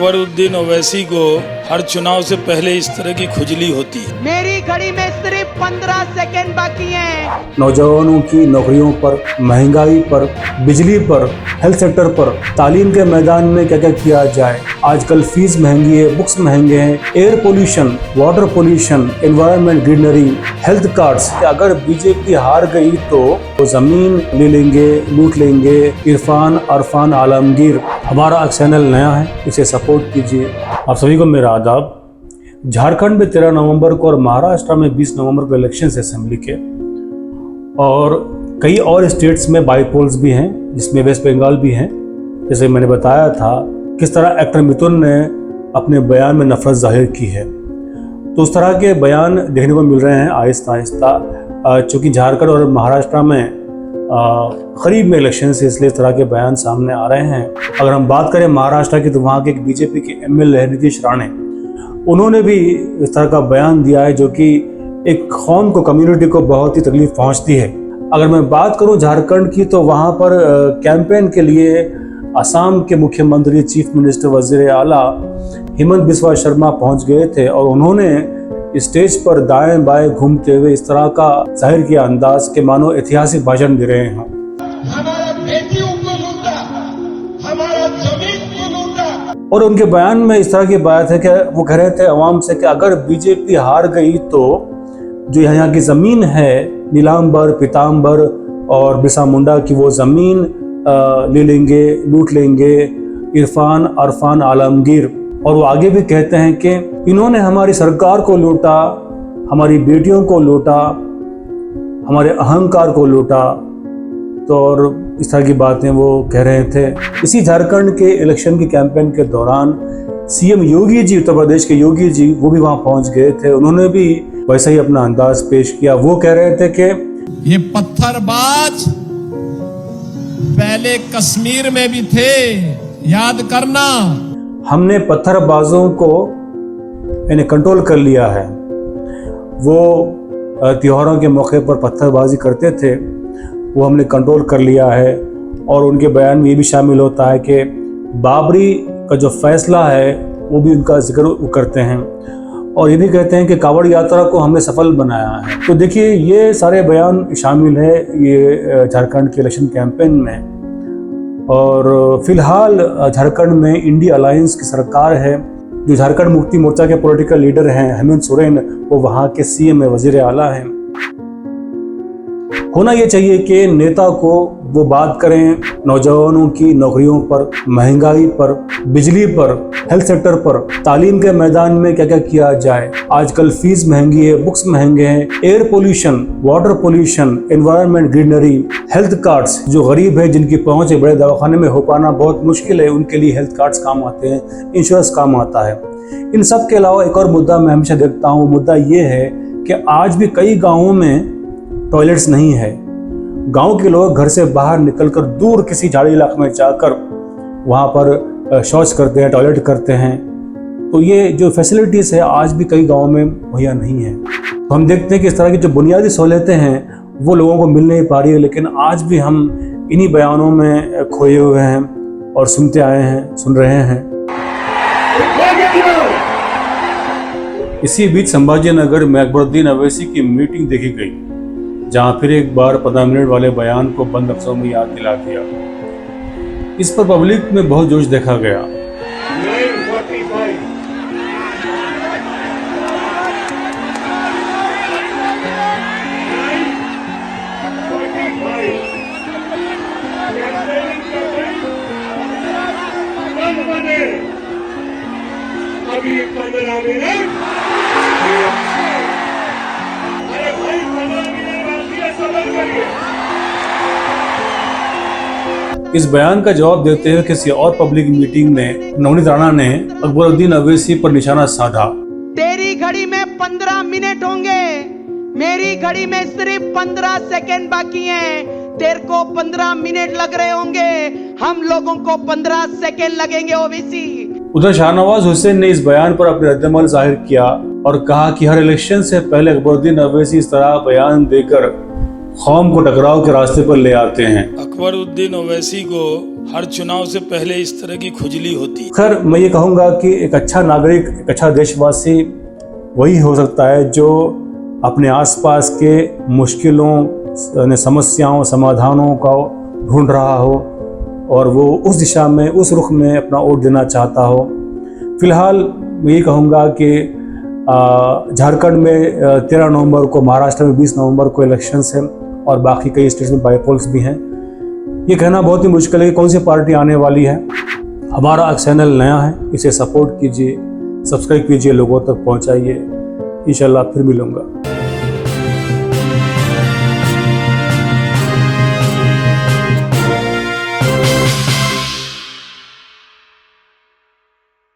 अकबरुद्दीन ओवैसी को हर चुनाव से पहले इस तरह की खुजली होती है। मेरी घड़ी में सिर्फ 15 सेकंड बाकी हैं। नौजवानों की नौकरियों पर, महंगाई पर, बिजली पर, हेल्थ सेक्टर पर, तालीम के मैदान में क्या क्या किया जाए। आजकल फीस महंगी है, बुक्स महंगे हैं, air pollution, water pollution, environment, greenery, health cards. अगर बीजेपी हार गई तो जमीन ले लेंगे, लूट लेंगे। इरफान अरफान आलमगीर हमारा चैनल नया है, इसे सपोर्ट कीजिए। आप सभी को मेरा आदाब। झारखंड में 13 नवंबर को और महाराष्ट्र में 20 नवंबर को इलेक्शन है असेंबली के, और कई और स्टेट्स में बाईपोल्स भी हैं, जिसमें वेस्ट बंगाल भी हैं। जैसे मैंने बताया था किस तरह एक्टर मिथुन ने अपने बयान में नफरत जाहिर की है, तो उस तरह के बयान देखने को मिल रहे हैं आहिस्ता आहिस्ता। चूँकि झारखंड और महाराष्ट्र में करीब में इलेक्शन से, इसलिए इस तरह के बयान सामने आ रहे हैं। अगर हम बात करें महाराष्ट्र की, तो वहाँ के एक बीजेपी के एमएलए नीतीश राणे, उन्होंने भी इस तरह का बयान दिया है जो कि एक कौम को, कम्युनिटी को बहुत ही तकलीफ पहुंचती है। अगर मैं बात करूं झारखंड की, तो वहां पर कैंपेन के लिए असम के मुख्यमंत्री, चीफ मिनिस्टर, वजीर आला हेमंत बिस्वा शर्मा पहुंच गए थे, और उन्होंने स्टेज पर दाएं बाएं घूमते हुए इस तरह का जाहिर किया अंदाज के मानो ऐतिहासिक भाषण दे रहे हों। हमारा बेटियों को लूटा, हमारा जमीन को लूटा। और उनके बयान में इस तरह की बात है कि वो कह रहे थे अवाम से कि अगर बीजेपी हार गई तो जो यहाँ की जमीन है, नीलांबर, पीतांबर और बिरसा मुंडा की, वो जमीन ले लेंगे, लूट लेंगे। इरफान अरफान आलमगीर, और वो आगे भी कहते हैं कि इन्होंने हमारी सरकार को लूटा, हमारी बेटियों को लूटा, हमारे अहंकार को लूटा। तो और इस तरह की बातें वो कह रहे थे। इसी झारखंड के इलेक्शन की कैंपेन के दौरान सीएम योगी जी, उत्तर प्रदेश के योगी जी, वो भी वहां पहुंच गए थे। उन्होंने भी वैसा ही अपना अंदाज पेश किया। वो कह रहे थे कि ये पत्थरबाज पहले कश्मीर में भी थे, याद करना। हमने पत्थरबाजों को इन्हें कंट्रोल कर लिया है। वो त्योहारों के मौके पर पत्थरबाजी करते थे, वो हमने कंट्रोल कर लिया है। और उनके बयान में ये भी शामिल होता है कि बाबरी का जो फैसला है वो भी उनका जिक्र करते हैं, और ये भी कहते हैं कि कांवड़ यात्रा को हमने सफल बनाया है। तो देखिए, ये सारे बयान शामिल है ये झारखंड के इलेक्शन कैंपेन में। और फिलहाल झारखंड में इंडिया अलायंस की सरकार है। जो झारखंड मुक्ति मोर्चा के पॉलिटिकल लीडर हैं हेमंत सोरेन, वो वहाँ के सीएम है, वजीर आला हैं। होना ये चाहिए कि नेता को वो बात करें नौजवानों की नौकरियों पर, महंगाई पर, बिजली पर, हेल्थ सेक्टर पर, तालीम के मैदान में क्या क्या किया जाए। आजकल फीस महंगी है, बुक्स महंगे हैं, air pollution, water pollution, environment, greenery, health cards. जो गरीब है, जिनकी पहुंच है, बड़े दवाखाने में हो पाना बहुत मुश्किल है, उनके लिए हेल्थ कार्ड्स काम आते हैं, इंश्योरेंस काम आता है। इन सब के अलावा एक और मुद्दा मैं हमेशा देखता हूँ, मुद्दा ये है कि आज भी कई गाँवों में टॉयलेट्स नहीं है। गांव के लोग घर से बाहर निकलकर दूर किसी झाड़ी इलाके में जाकर वहां पर शौच करते हैं, टॉयलेट करते हैं। तो ये जो फैसिलिटीज़ है आज भी कई गांवों में मुहैया नहीं है। तो हम देखते हैं कि इस तरह की जो बुनियादी सहूलियतें हैं वो लोगों को मिल नहीं पा रही है, लेकिन आज भी हम इन्हीं बयानों में खोए हुए हैं और सुनते आए हैं, सुन रहे हैं। इसी बीच संभाजी नगर में अकबरुद्दीन ओवैसी की मीटिंग देखी गई, जहां फिर एक बार 15 मिनट वाले बयान को बंद अक्षरों में याद दिला दिया। इस पर पब्लिक में बहुत जोश देखा गया। अभी 15 मिनट, अरे भाई 15 मिनट बाकी है, सबर करिए। इस बयान का जवाब देते हुए किसी और पब्लिक मीटिंग में नवनीत राणा ने अकबरुद्दीन ओवैसी पर निशाना साधा। तेरी घड़ी में 15 मिनट होंगे, मेरी घड़ी में सिर्फ 15 सेकंड बाकी हैं। तेरे को 15 मिनट लग रहे होंगे, हम लोगों को 15 सेकंड लगेंगे ओवैसी। उधर शाहनवाज हुसैन ने इस बयान पर अपने रद्दमल जाहिर किया और कहा कि हर इलेक्शन से पहले अकबरुद्दीन ओवैसी इस तरह बयान देकर कौम को टकराव के रास्ते पर ले आते हैं। अकबरुद्दीन ओवैसी को हर चुनाव से पहले इस तरह की खुजली होती। खैर मैं ये कहूँगा कि एक अच्छा नागरिक, एक अच्छा देशवासी वही हो सकता है जो अपने आसपास के मुश्किलों, समस्याओं, समाधानों का ढूंढ रहा हो और वो उस दिशा में, उस रुख में अपना वोट देना चाहता हो। फिलहाल मैं ये कहूँगा कि झारखंड में 13 नवंबर को, महाराष्ट्र में 20 नवंबर को इलेक्शंस हैं और बाकी कई स्टेट्स में बाईपोल्स भी हैं। ये कहना बहुत ही मुश्किल है कि कौन सी पार्टी आने वाली है। हमारा चैनल नया है, इसे सपोर्ट कीजिए, सब्सक्राइब कीजिए, लोगों तक पहुंचाइए। इंशाल्लाह फिर मिलूंगा।